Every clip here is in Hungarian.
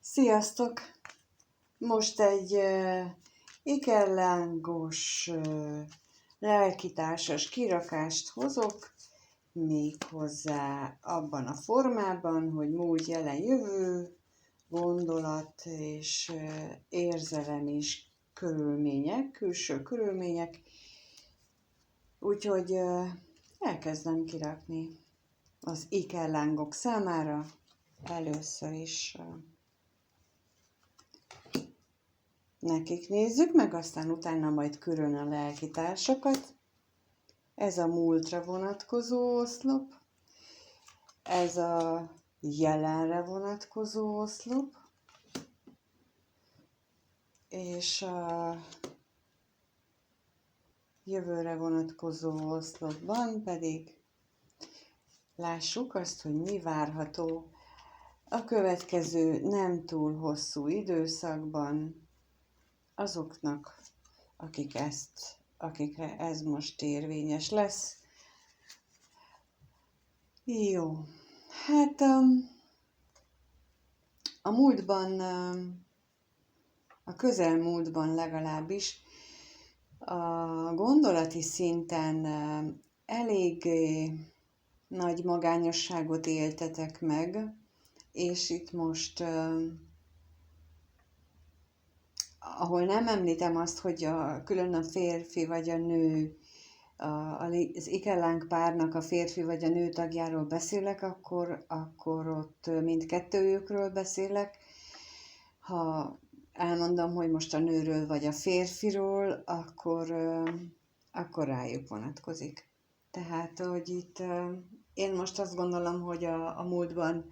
Sziasztok! Most egy ikerlángos lelkitársas kirakást hozok, méghozzá abban a formában, hogy múlt, jelen, jövő, gondolat és érzelem és körülmények, külső körülmények. Úgyhogy elkezdem kirakni az ikerlángok számára először is. Nekik nézzük meg, aztán utána majd külön a lelkitársakat. Ez a múltra vonatkozó oszlop, ez a jelenre vonatkozó oszlop, és a jövőre vonatkozó oszlopban pedig lássuk azt, hogy mi várható a következő nem túl hosszú időszakban azoknak, akikre ez most érvényes lesz. Jó, hát a múltban, a közelmúltban legalábbis a gondolati szinten elég nagy magányosságot éltetek meg, és itt most ahol nem említem azt, hogy külön a férfi vagy a nő, az ikerláng párnak a férfi vagy a nő tagjáról beszélek, akkor ott mindkettőjükről beszélek. Ha elmondom, hogy most a nőről vagy a férfiról, akkor rájuk vonatkozik. Tehát, hogy itt én most azt gondolom, hogy a múltban,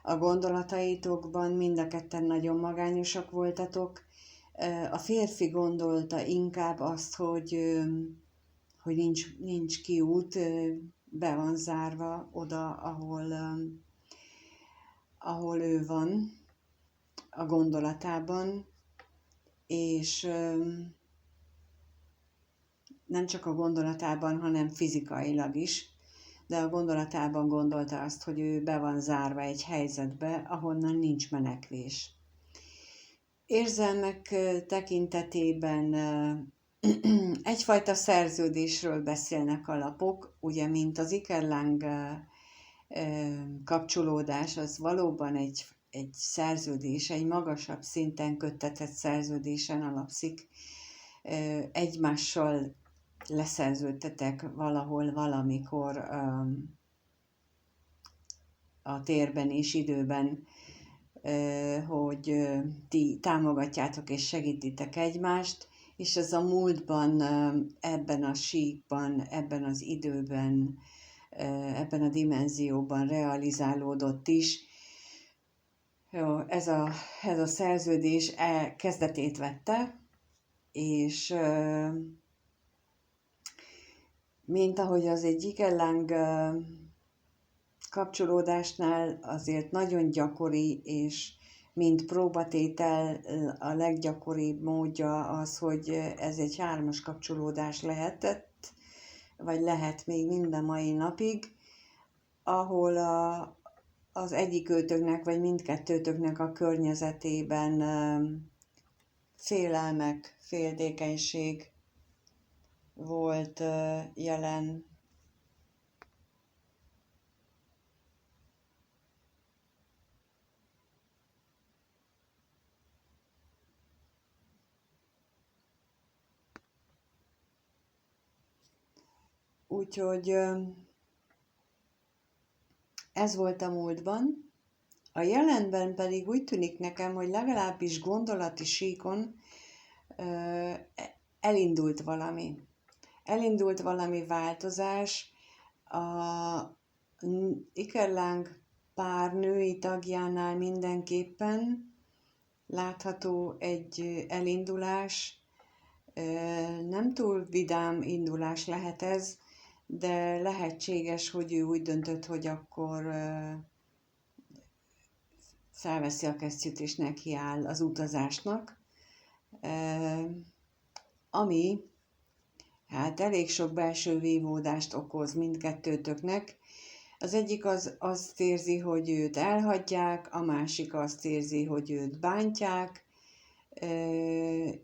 a gondolataitokban mind a ketten nagyon magányosak voltatok. A férfi gondolta inkább azt, hogy nincs kiút, be van zárva oda, ahol ő van a gondolatában, és nem csak a gondolatában, hanem fizikailag is, de a gondolatában gondolta azt, hogy ő be van zárva egy helyzetbe, ahonnan nincs menekvés. Érzelmek tekintetében egyfajta szerződésről beszélnek a lapok, ugye, mint az ikerláng kapcsolódás, az valóban egy szerződés, egy magasabb szinten köttetett szerződésen alapszik. Egymással leszerződtetek valahol, valamikor a térben és időben, hogy ti támogatjátok és segítitek egymást, és ez a múltban, ebben a síkban, ebben az időben, ebben a dimenzióban realizálódott is. Jó, ez a szerződés kezdetét vette, és mint ahogy az egy ikerláng kapcsolódásnál azért nagyon gyakori, és mint próbatétel a leggyakoribb módja az, hogy ez egy 3-as kapcsolódás lehetett, vagy lehet még mind a mai napig, ahol az egyikőtöknek, vagy mindkettőtöknek a környezetében félelmek, féltékenység volt jelen. Úgyhogy ez volt a múltban. A jelenben pedig úgy tűnik nekem, hogy legalábbis gondolati síkon elindult valami. Elindult valami változás. A ikerláng pár női tagjánál mindenképpen látható egy elindulás. Nem túl vidám indulás lehet ez, de lehetséges, hogy ő úgy döntött, hogy akkor felveszi a kesztyűt és nekiáll az utazásnak, ami hát elég sok belső vívódást okoz mindkettőtöknek. Az egyik azt érzi, hogy őt elhagyják, a másik azt érzi, hogy őt bántják,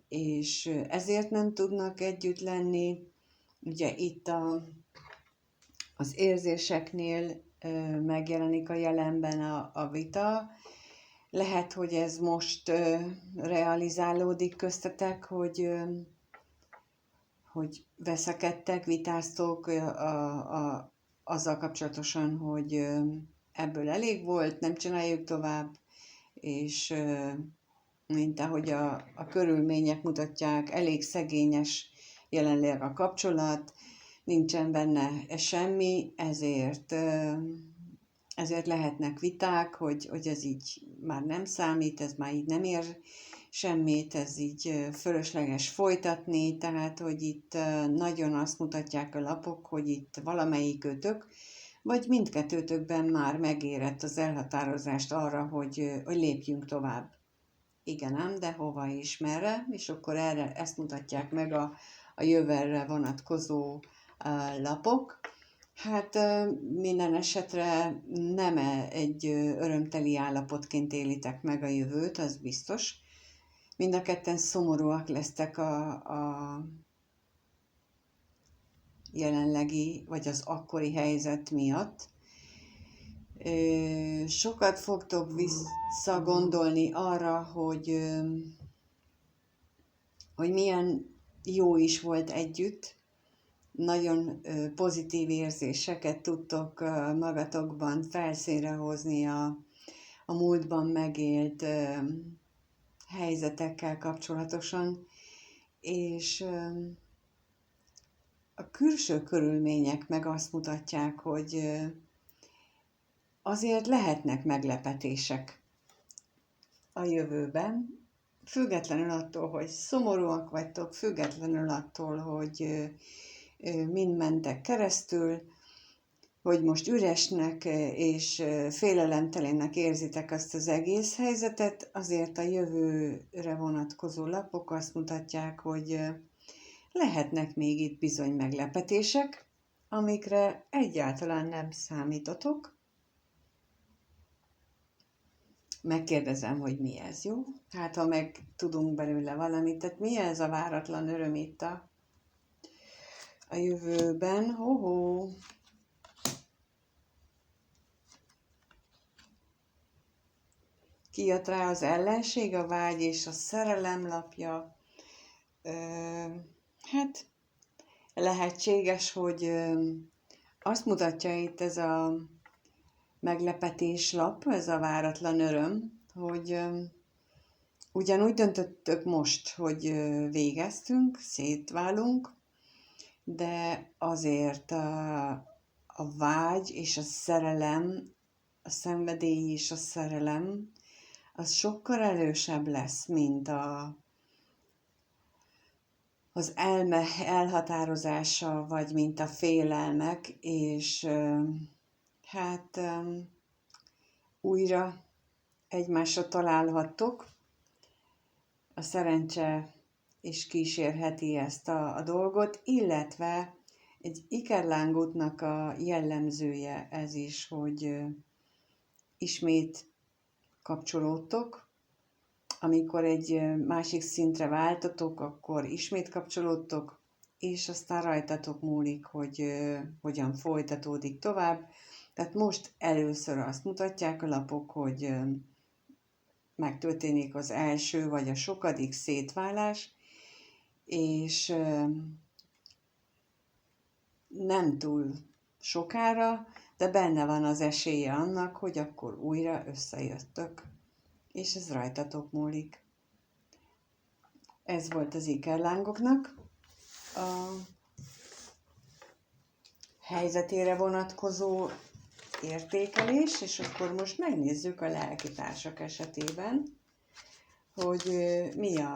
és ezért nem tudnak együtt lenni. Ugye itt az érzéseknél megjelenik a jelenben a vita. Lehet, hogy ez most realizálódik köztetek, hogy veszekedtek, vitáztok azzal kapcsolatosan, hogy ebből elég volt, nem csináljuk tovább, és mint ahogy a körülmények mutatják, elég szegényes jelenleg a kapcsolat, nincsen benne semmi, ezért lehetnek viták, hogy ez így már nem számít, ez már így nem ér semmit, ez így fölösleges folytatni, tehát hogy itt nagyon azt mutatják a lapok, hogy itt valamelyikőtök, vagy mindkettőtökben már megérett az elhatározást arra, hogy lépjünk tovább. Igen ám, de hova is, merre, és akkor ezt mutatják meg a jövőre vonatkozó lapok. Hát minden esetre nem egy örömteli állapotként élitek meg a jövőt, az biztos. Mind a ketten szomorúak lesztek a jelenlegi, vagy az akkori helyzet miatt. Sokat fogtok visszagondolni arra, hogy milyen jó is volt együtt, nagyon pozitív érzéseket tudtok magatokban felszínre hozni a múltban megélt helyzetekkel kapcsolatosan, és a külső körülmények meg azt mutatják, hogy azért lehetnek meglepetések a jövőben, függetlenül attól, hogy szomorúak vagytok, függetlenül attól, hogy mind mentek keresztül, hogy most üresnek és félelemtelennek érzitek azt az egész helyzetet, azért a jövőre vonatkozó lapok azt mutatják, hogy lehetnek még itt bizony meglepetések, amikre egyáltalán nem számítotok. Megkérdezem, hogy mi ez, jó? Hát, ha meg tudunk belőle valamit, tehát mi ez a váratlan öröm itt a jövőben? Ho-ho! Kijött rá az ellenség, a vágy és a szerelem lapja. Hát lehetséges, hogy azt mutatja itt ez a meglepetés lap, ez a váratlan öröm, hogy ugyanúgy döntöttök most, hogy végeztünk, szétválunk, de azért a vágy és a szerelem, a szenvedély és a szerelem, az sokkal erősebb lesz, mint az elme elhatározása, vagy mint a félelmek, és hát újra egymásra találhattok. A szerencse is kísérheti ezt a dolgot, illetve egy ikerlángútnak a jellemzője ez is, hogy ismét kapcsolódtok. Amikor egy másik szintre váltatok, akkor ismét kapcsolódtok, és aztán rajtatok múlik, hogy hogyan folytatódik tovább. Tehát most először azt mutatják a lapok, hogy megtörténik az első vagy a sokadik szétválás, és nem túl sokára, de benne van az esélye annak, hogy akkor újra összejöttök, és ez rajtatok múlik. Ez volt az ikerlángoknak a helyzetére vonatkozó értékelés, és akkor most megnézzük a lelkitársak esetében, hogy mi a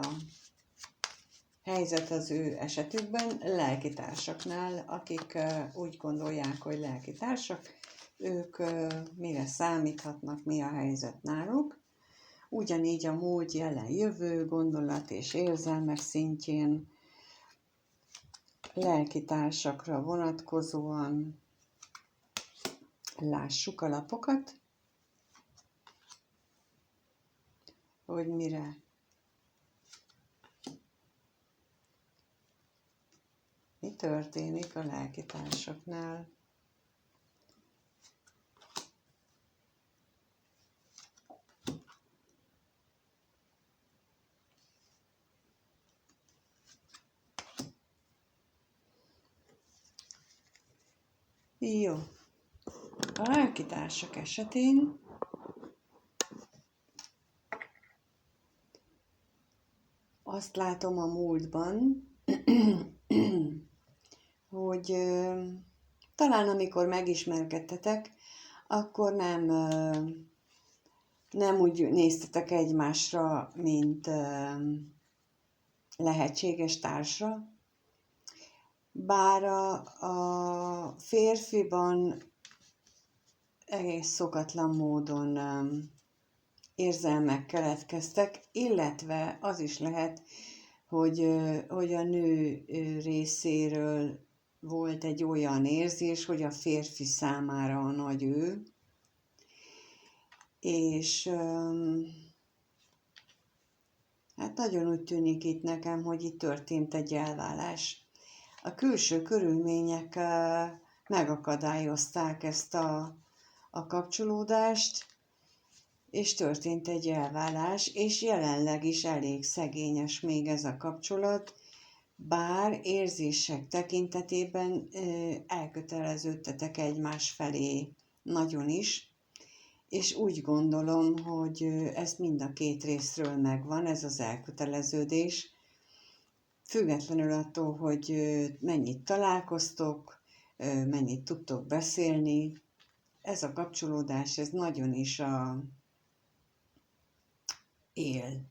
helyzet az ő esetükben, lelkitársaknál, akik úgy gondolják, hogy lelkitársak, ők mire számíthatnak, mi a helyzet náluk. Ugyanígy a múlt, jelen, jövő, gondolat és érzelmek szintjén lelkitársakra vonatkozóan Lássuk a lapokat, hogy mi történik a lelkitársaknál. Jó. A lelkitársak esetén azt látom a múltban, hogy talán amikor megismerkedtetek, akkor nem úgy néztetek egymásra, mint lehetséges társra, bár a férfiban egész szokatlan módon érzelmek keletkeztek, illetve az is lehet, hogy a nő részéről volt egy olyan érzés, hogy a férfi számára a nagy ő, és hát nagyon úgy tűnik itt nekem, hogy itt történt egy elválás. A külső körülmények megakadályozták ezt a kapcsolódást, és történt egy elválás, és jelenleg is elég szegényes még ez a kapcsolat, bár érzések tekintetében elköteleződtetek egymás felé nagyon is, és úgy gondolom, hogy ez mind a két részről megvan, ez az elköteleződés, függetlenül attól, hogy mennyit találkoztok, mennyit tudtok beszélni, ez a kapcsolódás, ez nagyon is él.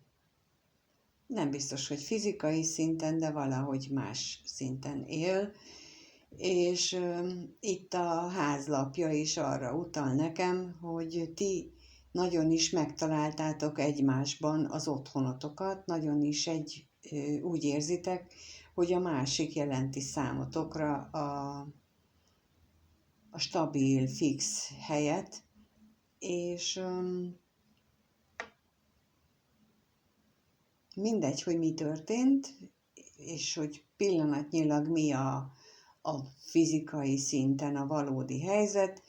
Nem biztos, hogy fizikai szinten, de valahogy más szinten él, és itt a házlapja is arra utal nekem, hogy ti nagyon is megtaláltátok egymásban az otthonotokat, nagyon is úgy érzitek, hogy a másik jelenti számotokra a stabil, fix helyet, és mindegy, hogy mi történt, és hogy pillanatnyilag mi a fizikai szinten a valódi helyzet,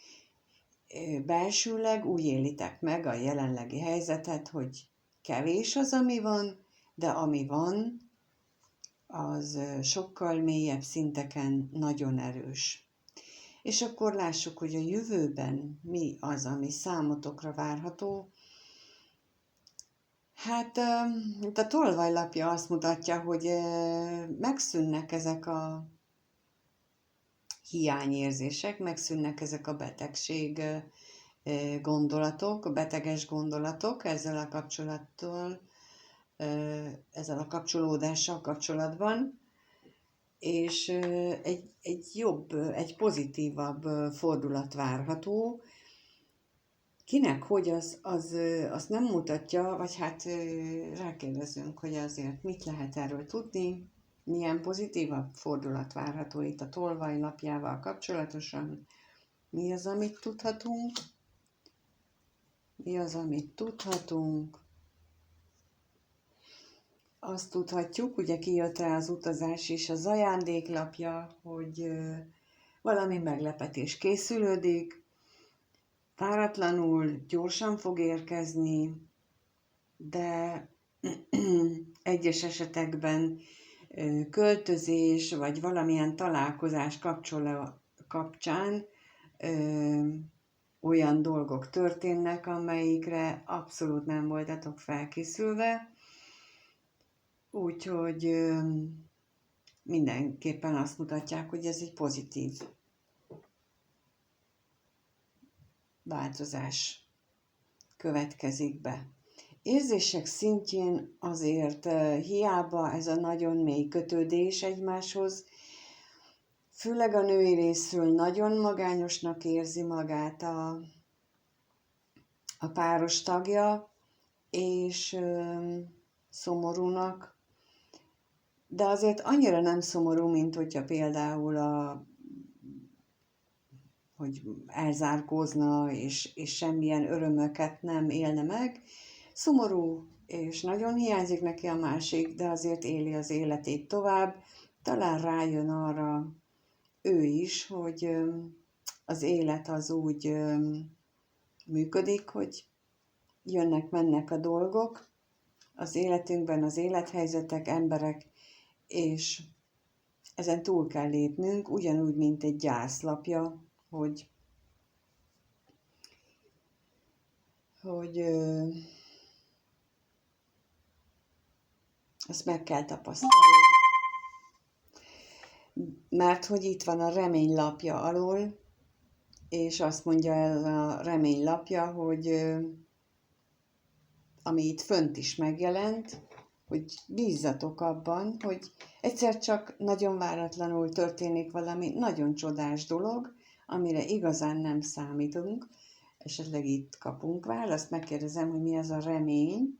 belsőleg úgy élitek meg a jelenlegi helyzetet, hogy kevés az, ami van, de ami van, az sokkal mélyebb szinteken nagyon erős. És akkor lássuk, hogy a jövőben mi az, ami számotokra várható. Hát a tolvajlapja azt mutatja, hogy megszűnnek ezek a hiányérzések, megszűnnek ezek a betegség gondolatok, a beteges gondolatok ezzel a kapcsolattal, ezzel a kapcsolódással kapcsolatban, és egy jobb, egy pozitívabb fordulat várható. Kinek hogy azt nem mutatja, vagy hát rákérdezünk, hogy azért mit lehet erről tudni, milyen pozitívabb fordulat várható itt a tolvajlapjával kapcsolatosan, mi az, amit tudhatunk, Azt tudhatjuk, ugye kijött rá az utazás és az ajándéklapja, hogy valami meglepetés készülődik, váratlanul, gyorsan fog érkezni, de egyes esetekben költözés, vagy valamilyen találkozás kapcsán olyan dolgok történnek, amelyikre abszolút nem voltatok felkészülve, úgyhogy mindenképpen azt mutatják, hogy ez egy pozitív változás következik be. Érzések szintjén azért hiába ez a nagyon mély kötődés egymáshoz, főleg a női részről nagyon magányosnak érzi magát a páros tagja, és szomorúnak, de azért annyira nem szomorú, mint hogyha például hogy elzárkózna, és semmilyen örömöket nem élne meg. Szomorú, és nagyon hiányzik neki a másik, de azért éli az életét tovább. Talán rájön arra ő is, hogy az élet az úgy működik, hogy jönnek-mennek a dolgok az életünkben, az élethelyzetek, emberek, és ezen túl kell lépnünk, ugyanúgy, mint egy gyászlapja, hogy ezt meg kell tapasztalni. Mert hogy itt van a reménylapja alól, és azt mondja ez a reménylapja, hogy ami itt fönt is megjelent, hogy bízzatok abban, hogy egyszer csak nagyon váratlanul történik valami nagyon csodás dolog, amire igazán nem számítunk. Esetleg itt kapunk választ, megkérdezem, hogy mi ez a remény.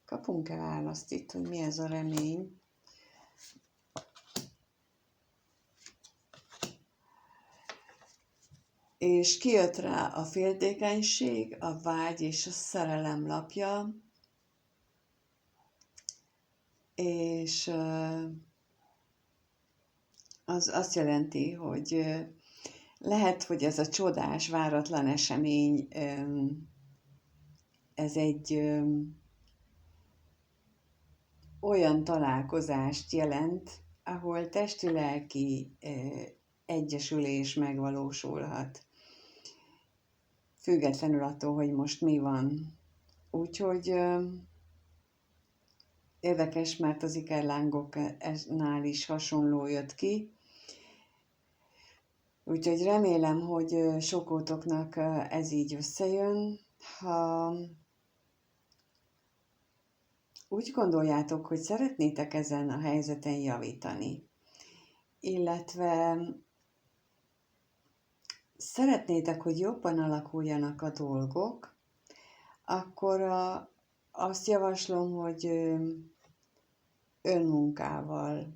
Kapunk-e választ itt, hogy mi ez a remény? És kijött rá a féltékenység, a vágy és a szerelem lapja, és az azt jelenti, hogy lehet, hogy ez a csodás, váratlan esemény, ez egy olyan találkozást jelent, ahol testi-lelki egyesülés megvalósulhat. Függetlenül attól, hogy most mi van. Úgyhogy érdekes, mert az ikerlángoknál is hasonló jött ki. Úgyhogy remélem, hogy sokótoknak ez így összejön. Ha úgy gondoljátok, hogy szeretnétek ezen a helyzeten javítani, illetve szeretnétek, hogy jobban alakuljanak a dolgok, akkor azt javaslom, hogy önmunkával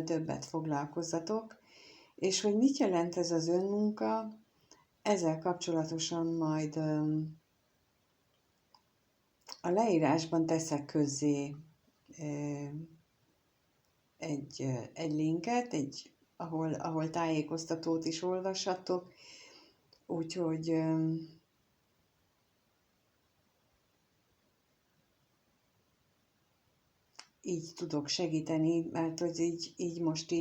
többet foglalkozzatok, és hogy mit jelent ez az önmunka, ezzel kapcsolatosan majd a leírásban teszek közzé egy linket, ahol tájékoztatót is olvashatok, úgyhogy így tudok segíteni, mert hogy így most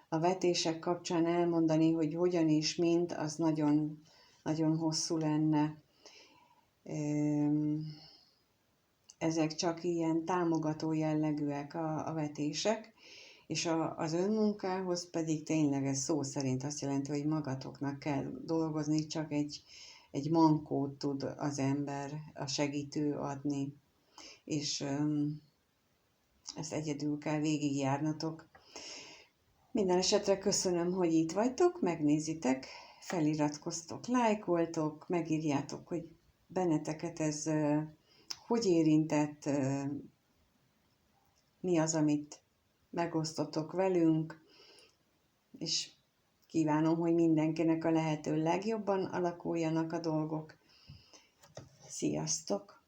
a vetések kapcsán elmondani, hogy hogyan és mint, az nagyon, nagyon hosszú lenne. Ezek csak ilyen támogató jellegűek a vetések, és az önmunkához pedig tényleg ez szó szerint azt jelenti, hogy magatoknak kell dolgozni, csak egy mankót tud az ember, a segítő adni, és ezt egyedül kell végigjárnatok. Minden esetre köszönöm, hogy itt vagytok, megnézitek, feliratkoztok, lájkoltok, megírjátok, hogy benneteket ez hogy érintett, mi az, amit megosztotok velünk, és kívánom, hogy mindenkinek a lehető legjobban alakuljanak a dolgok. Sziasztok!